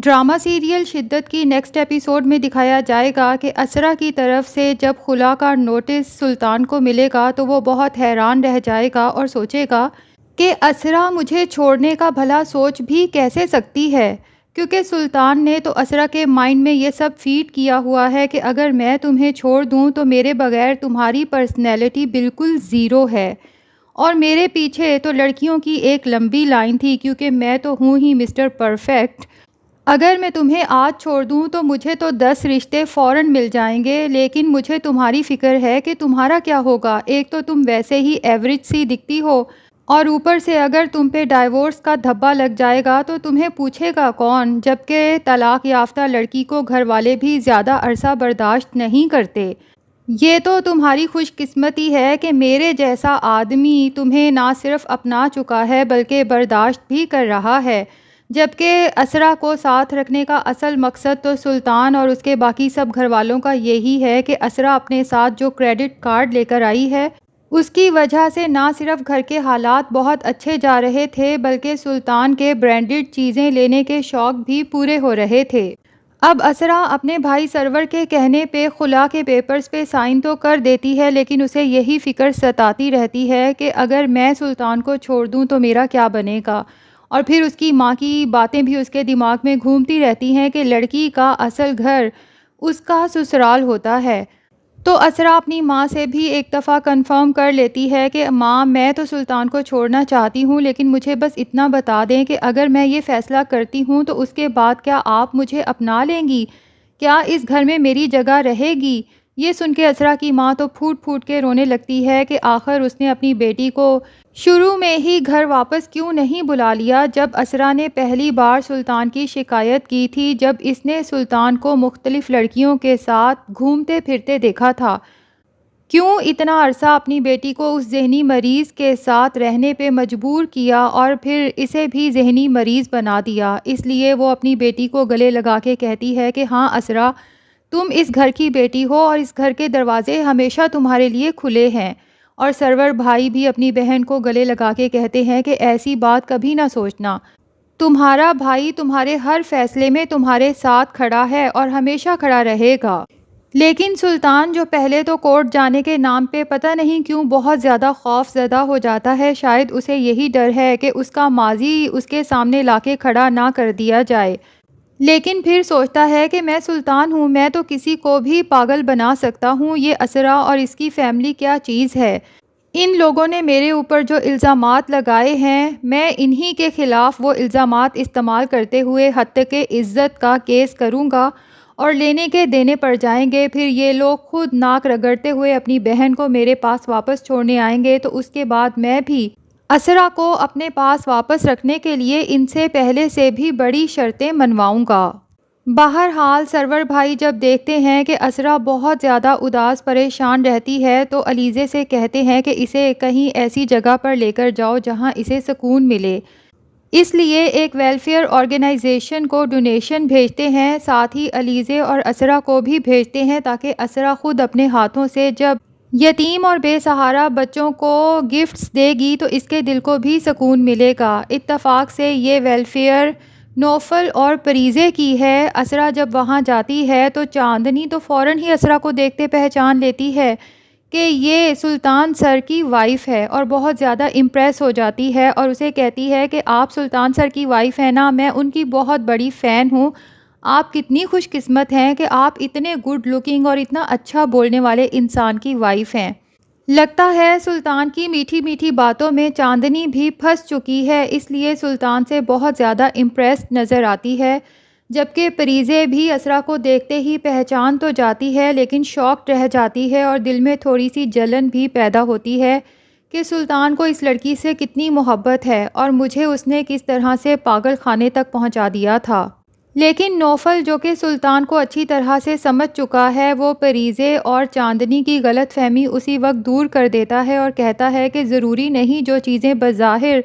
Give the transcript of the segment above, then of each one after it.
Drama serial شدت کی next episode میں دکھایا جائے گا کہ اسرا کی طرف سے جب خلا کا نوٹس سلطان کو ملے گا تو وہ بہت حیران رہ جائے گا اور سوچے گا کہ اسرا مجھے چھوڑنے کا بھلا سوچ بھی کیسے سکتی ہے، کیونکہ سلطان نے تو اسرا کے مائنڈ میں یہ سب فیڈ کیا ہوا ہے کہ اگر میں تمہیں چھوڑ دوں تو میرے بغیر تمہاری پرسنالٹی بالکل زیرو ہے، اور میرے پیچھے تو لڑکیوں کی ایک لمبی لائن تھی کیونکہ میں تو ہوں ہی مسٹر پرفیکٹ۔ اگر میں تمہیں آج چھوڑ دوں تو مجھے تو 10 رشتے فوراً مل جائیں گے، لیکن مجھے تمہاری فکر ہے کہ تمہارا کیا ہوگا۔ ایک تو تم ویسے ہی ایوریج سی دکھتی ہو، اور اوپر سے اگر تم پہ ڈائیورس کا دھبا لگ جائے گا تو تمہیں پوچھے گا کون، جبکہ طلاق یافتہ لڑکی کو گھر والے بھی زیادہ عرصہ برداشت نہیں کرتے۔ یہ تو تمہاری خوش قسمتی ہے کہ میرے جیسا آدمی تمہیں نہ صرف اپنا چکا ہے بلکہ برداشت بھی کر رہا ہے، جبکہ اسرا کو ساتھ رکھنے کا اصل مقصد تو سلطان اور اس کے باقی سب گھر والوں کا یہی ہے کہ اسرا اپنے ساتھ جو کریڈٹ کارڈ لے کر آئی ہے اس کی وجہ سے نہ صرف گھر کے حالات بہت اچھے جا رہے تھے بلکہ سلطان کے برانڈڈ چیزیں لینے کے شوق بھی پورے ہو رہے تھے۔ اب اسرا اپنے بھائی سرور کے کہنے پہ خلا کے پیپرز پہ سائن تو کر دیتی ہے، لیکن اسے یہی فکر ستاتی رہتی ہے کہ اگر میں سلطان کو چھوڑ دوں تو میرا کیا بنے گا، اور پھر اس کی ماں کی باتیں بھی اس کے دماغ میں گھومتی رہتی ہیں کہ لڑکی کا اصل گھر اس کا سسرال ہوتا ہے۔ تو اسرا اپنی ماں سے بھی ایک دفعہ کنفرم کر لیتی ہے کہ ماں، میں تو سلطان کو چھوڑنا چاہتی ہوں، لیکن مجھے بس اتنا بتا دیں کہ اگر میں یہ فیصلہ کرتی ہوں تو اس کے بعد کیا آپ مجھے اپنا لیں گی؟ کیا اس گھر میں میری جگہ رہے گی؟ یہ سن کے اسرا کی ماں تو پھوٹ پھوٹ کے رونے لگتی ہے کہ آخر اس نے اپنی بیٹی کو شروع میں ہی گھر واپس کیوں نہیں بلا لیا جب اسرا نے پہلی بار سلطان کی شکایت کی تھی، جب اس نے سلطان کو مختلف لڑکیوں کے ساتھ گھومتے پھرتے دیکھا تھا۔ کیوں اتنا عرصہ اپنی بیٹی کو اس ذہنی مریض کے ساتھ رہنے پہ مجبور کیا اور پھر اسے بھی ذہنی مریض بنا دیا؟ اس لیے وہ اپنی بیٹی کو گلے لگا کے کہتی ہے کہ ہاں اسرا، تم اس گھر کی بیٹی ہو اور اس گھر کے دروازے ہمیشہ تمہارے لیے کھلے ہیں۔ اور سرور بھائی بھی اپنی بہن کو گلے لگا کے کہتے ہیں کہ ایسی بات کبھی نہ سوچنا، تمہارا بھائی تمہارے ہر فیصلے میں تمہارے ساتھ کھڑا ہے اور ہمیشہ کھڑا رہے گا۔ لیکن سلطان، جو پہلے تو کورٹ جانے کے نام پہ پتہ نہیں کیوں بہت زیادہ خوف زدہ ہو جاتا ہے، شاید اسے یہی ڈر ہے کہ اس کا ماضی اس کے سامنے لا کے کھڑا نہ کر دیا جائے، لیکن پھر سوچتا ہے کہ میں سلطان ہوں، میں تو کسی کو بھی پاگل بنا سکتا ہوں۔ یہ اسرا اور اس کی فیملی کیا چیز ہے؟ ان لوگوں نے میرے اوپر جو الزامات لگائے ہیں، میں انہی کے خلاف وہ الزامات استعمال کرتے ہوئے ہتک عزت کا کیس کروں گا اور لینے کے دینے پڑ جائیں گے۔ پھر یہ لوگ خود ناک رگڑتے ہوئے اپنی بہن کو میرے پاس واپس چھوڑنے آئیں گے، تو اس کے بعد میں بھی اسرا کو اپنے پاس واپس رکھنے کے لیے ان سے پہلے سے بھی بڑی شرطیں منواؤں گا۔ بہرحال سرور بھائی جب دیکھتے ہیں کہ اسرا بہت زیادہ اداس پریشان رہتی ہے تو علیزے سے کہتے ہیں کہ اسے کہیں ایسی جگہ پر لے کر جاؤ جہاں اسے سکون ملے۔ اس لیے ایک ویلفیئر آرگنائزیشن کو ڈونیشن بھیجتے ہیں، ساتھ ہی علیزے اور اسرا کو بھی بھیجتے ہیں تاکہ اسرا خود اپنے ہاتھوں سے جب یتیم اور بے سہارا بچوں کو گفٹس دے گی تو اس کے دل کو بھی سکون ملے گا۔ اتفاق سے یہ ویلفیئر نوفل اور پریزے کی ہے۔ اسرا جب وہاں جاتی ہے تو چاندنی تو فوراً ہی اسرا کو دیکھتے پہچان لیتی ہے کہ یہ سلطان سر کی وائف ہے، اور بہت زیادہ امپریس ہو جاتی ہے اور اسے کہتی ہے کہ آپ سلطان سر کی وائف ہیں نا، میں ان کی بہت بڑی فین ہوں۔ آپ کتنی خوش قسمت ہیں کہ آپ اتنے گڈ لکنگ اور اتنا اچھا بولنے والے انسان کی وائف ہیں۔ لگتا ہے سلطان کی میٹھی میٹھی باتوں میں چاندنی بھی پھنس چکی ہے، اس لیے سلطان سے بہت زیادہ امپریسڈ نظر آتی ہے، جبکہ پریزے بھی اسرا کو دیکھتے ہی پہچان تو جاتی ہے لیکن شاکڈ رہ جاتی ہے اور دل میں تھوڑی سی جلن بھی پیدا ہوتی ہے کہ سلطان کو اس لڑکی سے کتنی محبت ہے اور مجھے اس نے کس طرح سے پاگل خانے تک پہنچا دیا تھا۔ لیکن نوفل، جو کہ سلطان کو اچھی طرح سے سمجھ چکا ہے، وہ پریزے اور چاندنی کی غلط فہمی اسی وقت دور کر دیتا ہے اور کہتا ہے کہ ضروری نہیں جو چیزیں بظاہر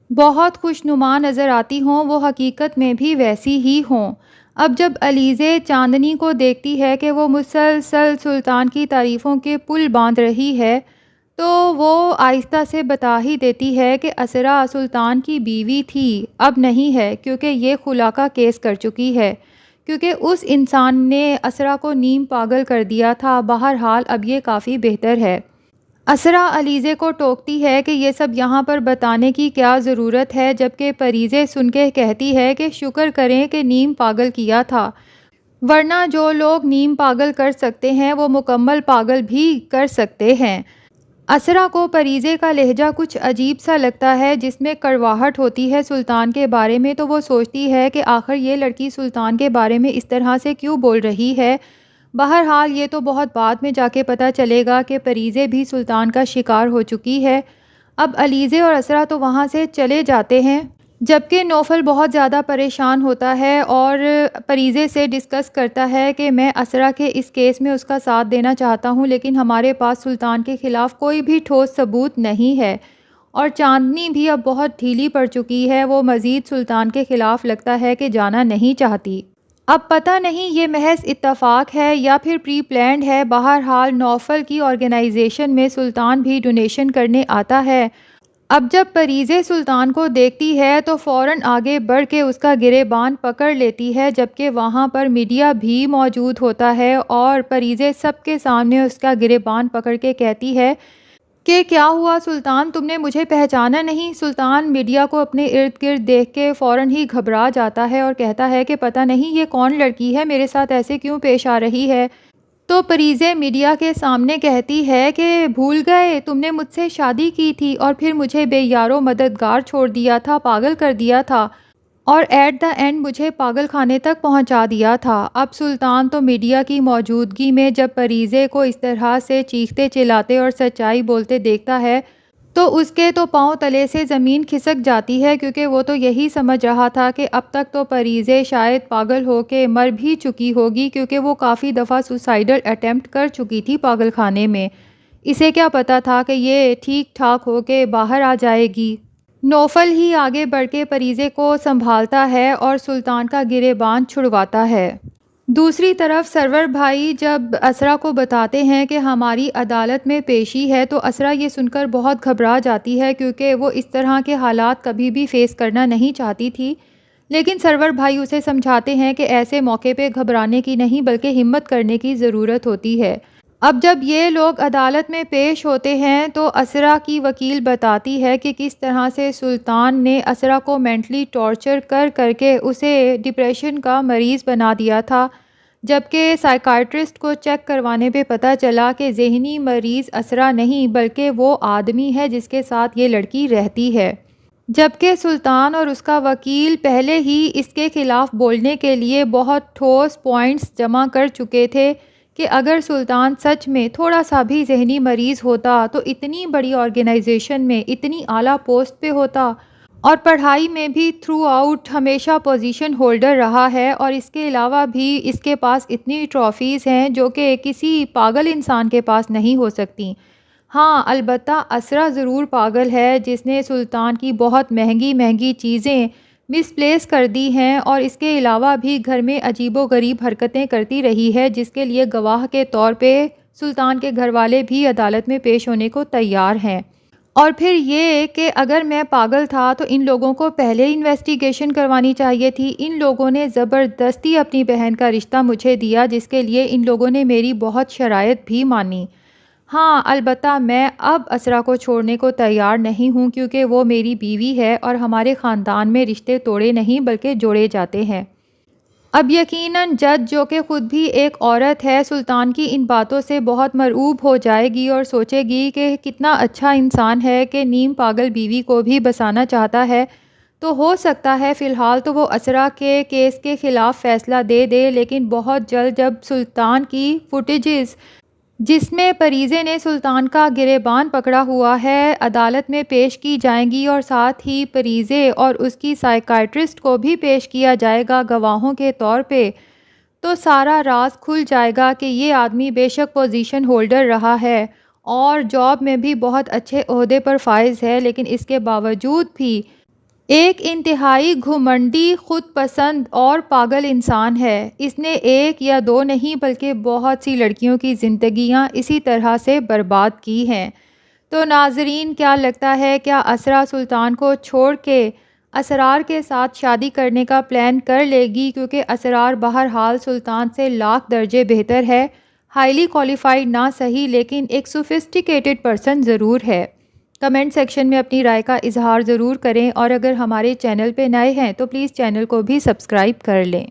بہت خوشنما نظر آتی ہوں وہ حقیقت میں بھی ویسی ہی ہوں۔ اب جب علیزے چاندنی کو دیکھتی ہے کہ وہ مسلسل سلطان کی تعریفوں کے پل باندھ رہی ہے تو وہ آہستہ سے بتا ہی دیتی ہے کہ اسرا سلطان کی بیوی تھی، اب نہیں ہے کیونکہ یہ خلا کا کیس کر چکی ہے، کیونکہ اس انسان نے اسرا کو نیم پاگل کر دیا تھا۔ بہرحال اب یہ کافی بہتر ہے۔ اسرا علیزے کو ٹوکتی ہے کہ یہ سب یہاں پر بتانے کی کیا ضرورت ہے، جبکہ پریزے سن کے کہتی ہے کہ شکر کریں کہ نیم پاگل کیا تھا، ورنہ جو لوگ نیم پاگل کر سکتے ہیں وہ مکمل پاگل بھی کر سکتے ہیں۔ اسرا کو پریزے کا لہجہ کچھ عجیب سا لگتا ہے، جس میں کڑواہٹ ہوتی ہے سلطان کے بارے میں، تو وہ سوچتی ہے کہ آخر یہ لڑکی سلطان کے بارے میں اس طرح سے کیوں بول رہی ہے۔ بہرحال یہ تو بہت بعد میں جا کے پتہ چلے گا کہ پریزے بھی سلطان کا شکار ہو چکی ہے۔ اب علیزے اور اسرا تو وہاں سے چلے جاتے ہیں، جبکہ نوفل بہت زیادہ پریشان ہوتا ہے اور پریزے سے ڈسکس کرتا ہے کہ میں اسرا کے اس کیس میں اس کا ساتھ دینا چاہتا ہوں، لیکن ہمارے پاس سلطان کے خلاف کوئی بھی ٹھوس ثبوت نہیں ہے، اور چاندنی بھی اب بہت ڈھیلی پڑ چکی ہے، وہ مزید سلطان کے خلاف لگتا ہے کہ جانا نہیں چاہتی۔ اب پتہ نہیں یہ محض اتفاق ہے یا پھر پری پلانڈ ہے۔ بہرحال نوفل کی آرگنائزیشن میں سلطان بھی ڈونیشن کرنے آتا ہے۔ اب جب پریزے سلطان کو دیکھتی ہے تو فوراً آگے بڑھ کے اس کا گریبان پکڑ لیتی ہے، جبکہ وہاں پر میڈیا بھی موجود ہوتا ہے، اور پریزے سب کے سامنے اس کا گریبان پکڑ کے کہتی ہے کہ کیا ہوا سلطان، تم نے مجھے پہچانا نہیں؟ سلطان میڈیا کو اپنے ارد گرد دیکھ کے فوراً ہی گھبرا جاتا ہے اور کہتا ہے کہ پتہ نہیں یہ کون لڑکی ہے، میرے ساتھ ایسے کیوں پیش آ رہی ہے۔ تو پریزے میڈیا کے سامنے کہتی ہے کہ بھول گئے تم نے مجھ سے شادی کی تھی اور پھر مجھے بے یارو مددگار چھوڑ دیا تھا، پاگل کر دیا تھا، اور ایٹ دا اینڈ مجھے پاگل خانے تک پہنچا دیا تھا۔ اب سلطان تو میڈیا کی موجودگی میں جب پریزے کو اس طرح سے چیختے چلاتے اور سچائی بولتے دیکھتا ہے تو اس کے تو پاؤں تلے سے زمین کھسک جاتی ہے، کیونکہ وہ تو یہی سمجھ رہا تھا کہ اب تک تو پریزے شاید پاگل ہو کے مر بھی چکی ہوگی، کیونکہ وہ کافی دفعہ سوسائیڈل اٹیمپٹ کر چکی تھی پاگل خانے میں۔ اسے کیا پتا تھا کہ یہ ٹھیک ٹھاک ہو کے باہر آ جائے گی۔ نوفل ہی آگے بڑھ کے پریزے کو سنبھالتا ہے اور سلطان کا گریبان چھڑواتا ہے۔ دوسری طرف سرور بھائی جب اسرا کو بتاتے ہیں کہ ہماری عدالت میں پیشی ہے تو اسرا یہ سن کر بہت گھبرا جاتی ہے، کیونکہ وہ اس طرح کے حالات کبھی بھی فیس کرنا نہیں چاہتی تھی، لیکن سرور بھائی اسے سمجھاتے ہیں کہ ایسے موقع پہ گھبرانے کی نہیں بلکہ ہمت کرنے کی ضرورت ہوتی ہے۔ اب جب یہ لوگ عدالت میں پیش ہوتے ہیں تو اسرا کی وکیل بتاتی ہے کہ کس طرح سے سلطان نے اسرا کو مینٹلی ٹارچر کر کر کے اسے ڈپریشن کا مریض بنا دیا تھا، جبکہ سائیکائٹرسٹ کو چیک کروانے پہ پتہ چلا کہ ذہنی مریض اسرا نہیں بلکہ وہ آدمی ہے جس کے ساتھ یہ لڑکی رہتی ہے۔ جبکہ سلطان اور اس کا وکیل پہلے ہی اس کے خلاف بولنے کے لیے بہت ٹھوس پوائنٹس جمع کر چکے تھے کہ اگر سلطان سچ میں تھوڑا سا بھی ذہنی مریض ہوتا تو اتنی بڑی آرگنائزیشن میں اتنی اعلیٰ پوسٹ پہ ہوتا، اور پڑھائی میں بھی تھرو آؤٹ ہمیشہ پوزیشن ہولڈر رہا ہے، اور اس کے علاوہ بھی اس کے پاس اتنی ٹرافیز ہیں جو کہ کسی پاگل انسان کے پاس نہیں ہو سکتی۔ ہاں البتہ اسرا ضرور پاگل ہے، جس نے سلطان کی بہت مہنگی مہنگی چیزیں مس پلیس کر دی ہیں، اور اس کے علاوہ بھی گھر میں عجیب و غریب حرکتیں کرتی رہی ہے، جس کے لیے گواہ کے طور پہ سلطان کے گھر والے بھی عدالت میں پیش ہونے کو تیار ہیں۔ اور پھر یہ کہ اگر میں پاگل تھا تو ان لوگوں کو پہلے انویسٹیگیشن کروانی چاہیے تھی۔ ان لوگوں نے زبردستی اپنی بہن کا رشتہ مجھے دیا، جس کے لیے ان لوگوں نے میری بہت شرائط بھی مانی۔ ہاں البتہ میں اب اسرا کو چھوڑنے کو تیار نہیں ہوں، کیونکہ وہ میری بیوی ہے اور ہمارے خاندان میں رشتے توڑے نہیں بلکہ جوڑے جاتے ہیں۔ اب یقیناً جج جو کہ خود بھی ایک عورت ہے سلطان کی ان باتوں سے بہت مرعوب ہو جائے گی اور سوچے گی کہ کتنا اچھا انسان ہے کہ نیم پاگل بیوی کو بھی بسانا چاہتا ہے، تو ہو سکتا ہے فی الحال تو وہ اسرا کے کیس کے خلاف فیصلہ دے دے، لیکن بہت جلد جب سلطان کی فوٹیجز جس میں پریزے نے سلطان کا گریبان پکڑا ہوا ہے عدالت میں پیش کی جائیں گی، اور ساتھ ہی پریزے اور اس کی سائیکائٹرسٹ کو بھی پیش کیا جائے گا گواہوں کے طور پہ، تو سارا راز کھل جائے گا کہ یہ آدمی بے شک پوزیشن ہولڈر رہا ہے اور جاب میں بھی بہت اچھے عہدے پر فائز ہے، لیکن اس کے باوجود بھی ایک انتہائی گھمنڈی، خود پسند اور پاگل انسان ہے۔ اس نے ایک یا دو نہیں بلکہ بہت سی لڑکیوں کی زندگیاں اسی طرح سے برباد کی ہیں۔ تو ناظرین کیا لگتا ہے کیا اسرا سلطان کو چھوڑ کے اسرار کے ساتھ شادی کرنے کا پلان کر لے گی؟ کیونکہ اسرار بہرحال سلطان سے لاکھ درجے بہتر ہے، ہائیلی کوالیفائڈ نہ صحیح لیکن ایک سوفسٹیکیٹڈ پرسن ضرور ہے۔ کمنٹ سیکشن میں اپنی رائے کا اظہار ضرور کریں، اور اگر ہمارے چینل پہ نئے ہیں تو پلیز چینل کو بھی سبسکرائب کر لیں۔